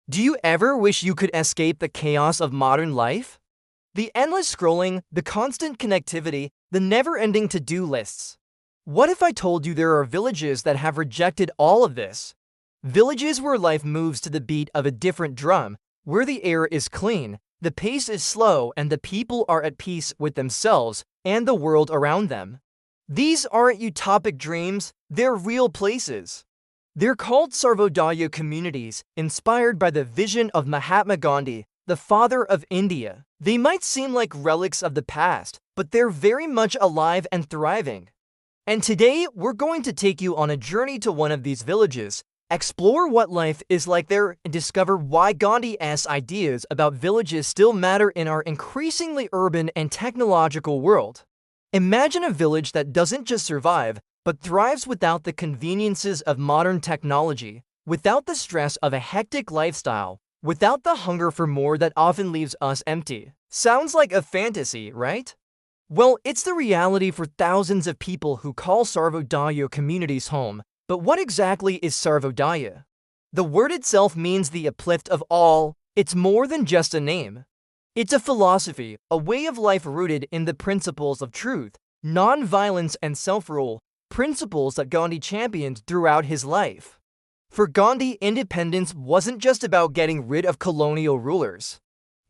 Do you ever wish you could escape the chaos of modern life? The endless scrolling, the constant connectivity, the never-ending to-do lists. What if I told you there are villages that have rejected all of this? Villages where life moves to the beat of a different drum, where the air is clean, the pace is slow, and the people are at peace with themselves and the world around them. These aren't utopic dreams, they're real places. They're called Sarvodaya communities, inspired by the vision of Mahatma Gandhi, the father of India. They might seem like relics of the past, but they're very much alive and thriving. And today, we're going to take you on a journey to one of these villages, explore what life is like there, and discover why Gandhi's ideas about villages still matter in our increasingly urban and technological world. Imagine a village that doesn't just survive, but thrives without the conveniences of modern technology, without the stress of a hectic lifestyle, without the hunger for more that often leaves us empty. Sounds like a fantasy, right? Well, it's the reality for thousands of people who call Sarvodaya communities home. But what exactly is Sarvodaya? The word itself means the uplift of all. It's more than just a name. It's a philosophy, a way of life rooted in the principles of truth, non-violence, and self-rule, principles that Gandhi championed throughout his life. For Gandhi, independence wasn't just about getting rid of colonial rulers.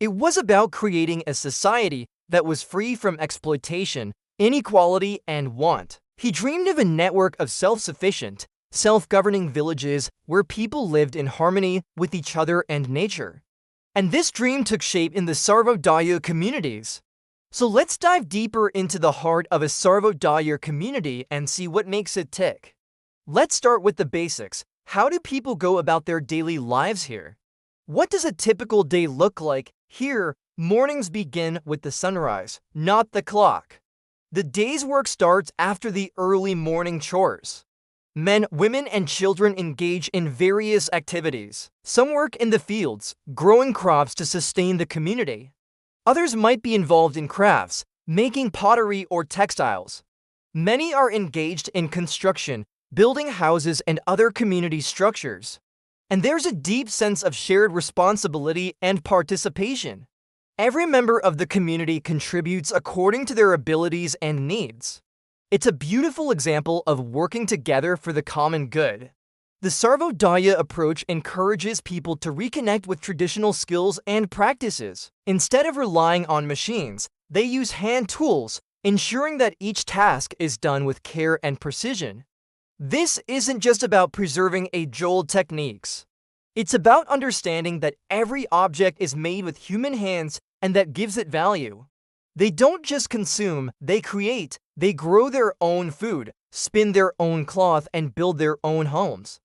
It was about creating a society that was free from exploitation, inequality, and want. He dreamed of a network of self-sufficient, self-governing villages where people lived in harmony with each other and nature. And this dream took shape in the Sarvodaya communities. So let's dive deeper into the heart of a Sarvodaya community and see what makes it tick. Let's start with the basics. How do people go about their daily lives here? What does a typical day look like? Here, mornings begin with the sunrise, not the clock. The day's work starts after the early morning chores. Men, women, and children engage in various activities. Some work in the fields, growing crops to sustain the community. Others might be involved in crafts, making pottery or textiles. Many are engaged in construction, building houses and other community structures. And there's a deep sense of shared responsibility and participation. Every member of the community contributes according to their abilities and needs. It's a beautiful example of working together for the common good. The Sarvodaya approach encourages people to reconnect with traditional skills and practices. Instead of relying on machines, they use hand tools, ensuring that each task is done with care and precision. This isn't just about preserving age-old techniques. It's about understanding that every object is made with human hands and that gives it value. They don't just consume, they create. They grow their own food, spin their own cloth, and build their own homes.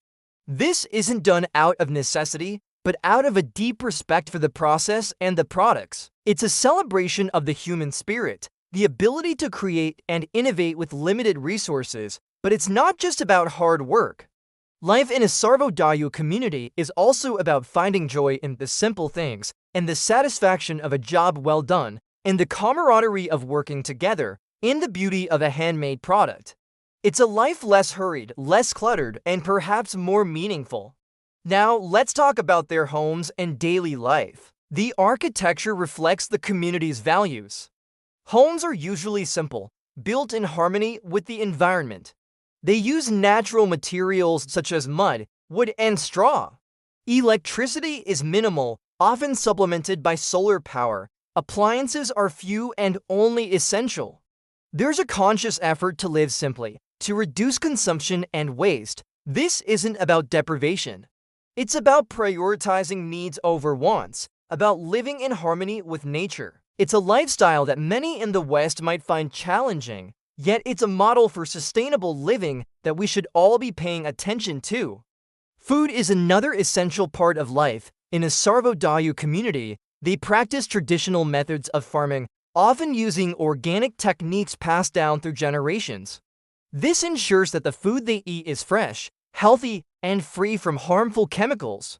This isn't done out of necessity, but out of a deep respect for the process and the products. It's a celebration of the human spirit, the ability to create and innovate with limited resources. But it's not just about hard work. Life in a Sarvodaya community is also about finding joy in the simple things, and the satisfaction of a job well done, and the camaraderie of working together, in the beauty of a handmade product. It's a life less hurried, less cluttered, and perhaps more meaningful. Now, let's talk about their homes and daily life. The architecture reflects the community's values. Homes are usually simple, built in harmony with the environment. They use natural materials such as mud, wood, and straw. Electricity is minimal, often supplemented by solar power. Appliances are few and only essential. There's a conscious effort to live simply, to reduce consumption and waste. This isn't about deprivation. It's about prioritizing needs over wants, about living in harmony with nature. It's a lifestyle that many in the West might find challenging, yet it's a model for sustainable living that we should all be paying attention to. Food is another essential part of life. In a Sarvodaya community, they practice traditional methods of farming, often using organic techniques passed down through generations. This ensures that the food they eat is fresh, healthy, and free from harmful chemicals.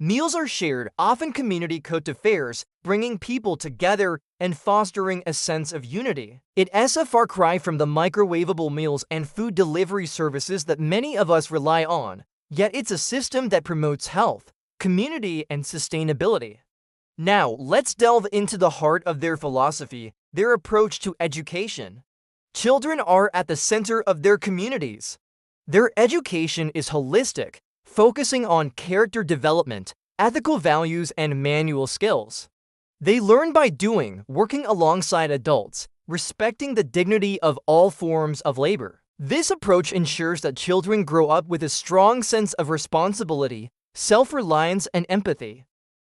Meals are shared, often community-cooked affairs, bringing people together and fostering a sense of unity. It's a far cry from the microwavable meals and food delivery services that many of us rely on, yet it's a system that promotes health, community, and sustainability. Now, let's delve into the heart of their philosophy, their approach to education. Children are at the center of their communities. Their education is holistic, focusing on character development, ethical values, and manual skills. They learn by doing, working alongside adults, respecting the dignity of all forms of labor. This approach ensures that children grow up with a strong sense of responsibility, self-reliance, and empathy.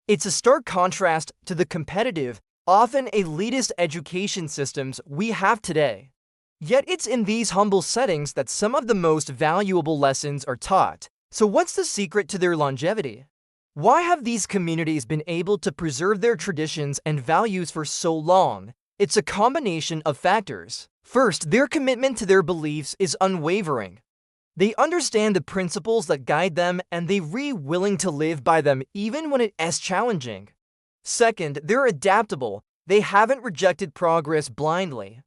It's a stark contrast to the competitive, often elitist education systems we have today. Yet it's in these humble settings that some of the most valuable lessons are taught. So what's the secret to their longevity? Why have these communities been able to preserve their traditions and values for so long? It's a combination of factors. First, their commitment to their beliefs is unwavering. They understand the principles that guide them, and they're willing to live by them even when it is challenging. Second, they're adaptable. They haven't rejected progress blindly.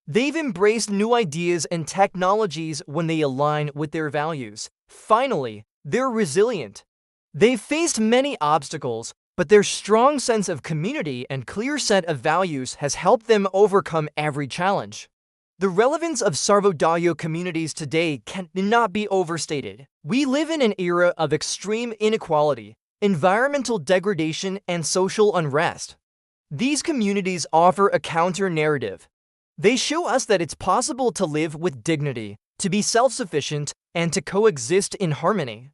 They've embraced new ideas and technologies when they align with their values. Finally, they're resilient. They've faced many obstacles, but their strong sense of community and clear set of values has helped them overcome every challenge. The relevance of Sarvodaya communities today cannot be overstated. We live in an era of extreme inequality, environmental degradation, and social unrest. These communities offer a counter-narrative. They show us that it's possible to live with dignity, to be self-sufficient, and to coexist in harmony.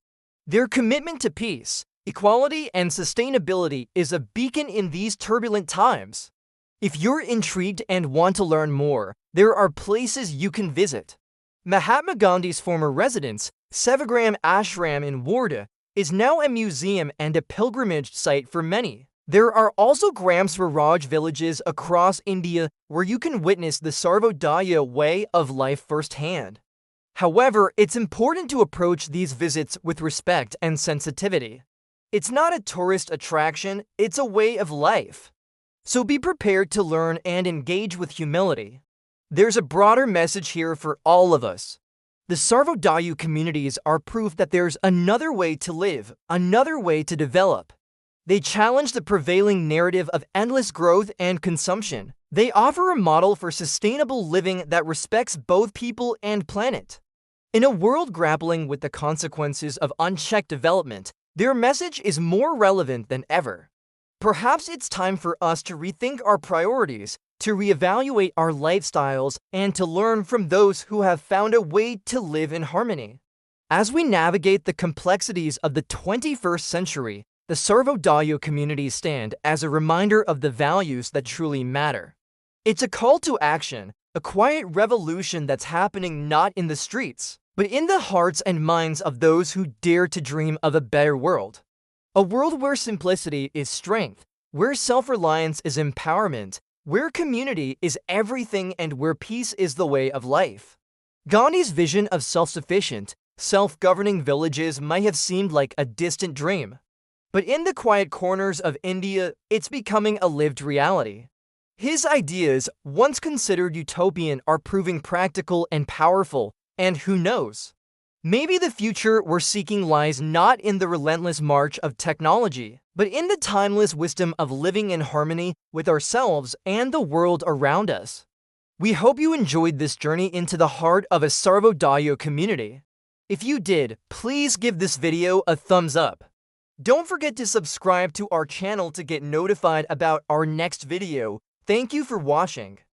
Their commitment to peace, equality, and sustainability is a beacon in these turbulent times. If you're intrigued and want to learn more, there are places you can visit. Mahatma Gandhi's former residence, Sevagram Ashram in Wardha, is now a museum and a pilgrimage site for many. There are also Gram Swaraj villages across India where you can witness the Sarvodaya way of life firsthand. However, it's important to approach these visits with respect and sensitivity. It's not a tourist attraction, it's a way of life. So be prepared to learn and engage with humility. There's a broader message here for all of us. The Sarvodaya communities are proof that there's another way to live, another way to develop. They challenge the prevailing narrative of endless growth and consumption. They offer a model for sustainable living that respects both people and planet. In a world grappling with the consequences of unchecked development, their message is more relevant than ever. Perhaps it's time for us to rethink our priorities, to reevaluate our lifestyles, and to learn from those who have found a way to live in harmony. As we navigate the complexities of the 21st century, the Sarvodaya communities stand as a reminder of the values that truly matter. It's a call to action, a quiet revolution that's happening not in the streets, but in the hearts and minds of those who dare to dream of a better world. A world where simplicity is strength, where self-reliance is empowerment, where community is everything, and where peace is the way of life. Gandhi's vision of self-sufficient, self-governing villages might have seemed like a distant dream. But in the quiet corners of India, it's becoming a lived reality. His ideas, once considered utopian, are proving practical and powerful, and who knows? Maybe the future we're seeking lies not in the relentless march of technology, but in the timeless wisdom of living in harmony with ourselves and the world around us. We hope you enjoyed this journey into the heart of a Sarvodaya community. If you did, please give this video a thumbs up. Don't forget to subscribe to our channel to get notified about our next video. Thank you for watching.